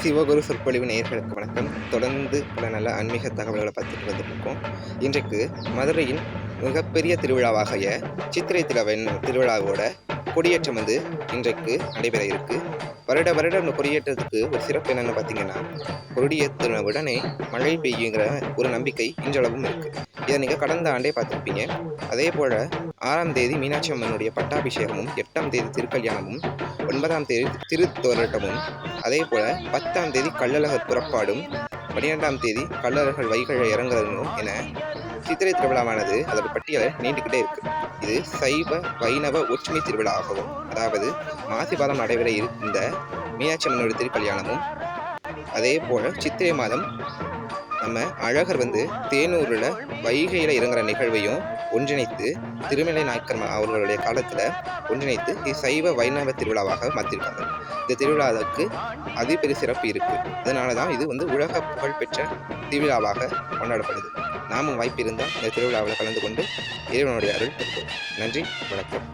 சிவகுரு சொற்பொழிவு நேயர்களுக்கு வணக்கம். தொடர்ந்து பல நல்ல ஆன்மீக தகவல்களை பார்த்துட்டு வந்துட்டுருக்கோம். இன்றைக்கு மதுரையின் மிகப்பெரிய திருவிழாவாகிய சித்திரை திருவிழாவோட கொடியேற்றம் இன்றைக்கு நடைபெற இருக்கு. வருடம் இந்த கொடியேற்றத்துக்கு ஒரு சிறப்பு என்னென்னு பார்த்தீங்கன்னா, கொடியேற்றின உடனே மழை பெய்யுங்கிற ஒரு நம்பிக்கை இன்றளவும் இருக்கு. இதை நீங்கள் கடந்த ஆண்டே பார்த்துருப்பீங்க. அதே போல் 6ஆம் தேதி மீனாட்சி அம்மனுடைய பட்டாபிஷேகமும், 8ஆம் தேதி திருக்கல்யாணமும், 9ஆம் தேதி திருத்தோரட்டமும், அதே போல் 10ஆம் தேதி கள்ளழகர் புறப்பாடும், 12ஆம் தேதி கள்ளழகர் வைகழ இறங்குறதும் என சித்திரை திருவிழாவானது அதோட பட்டியலை நீண்டுக்கிட்டே இருக்கு. இது சைவ வைணவ ஒற்றுமை திருவிழா ஆகவும், அதாவது மாசி மாதம் நடைபெற இருந்த மீனாட்சி அம்மனுடைய திருக்கல்யாணமும், அதே போல சித்திரை மாதம் நம்ம அழகர் தேனூரில் வைகையில் இறங்குற நிகழ்வையும் ஒன்றிணைத்து திருமலை நாயக்கர் அவர்களுடைய காலத்தில் ஒன்றிணைத்து சைவ வைணவ திருவிழாவாக மாற்றிருக்காங்க. இந்த திருவிழாவுக்கு அதிபெரிய சிறப்பு இருக்குது. அதனால தான் இது உலக புகழ்பெற்ற திருவிழாவாக கொண்டாடப்படுது. நாமும் வாய்ப்பு இருந்தால் இந்த திருவிழாவில் கலந்து கொண்டு இறைவனுடைய அருள் பெறுவோம். நன்றி, வணக்கம்.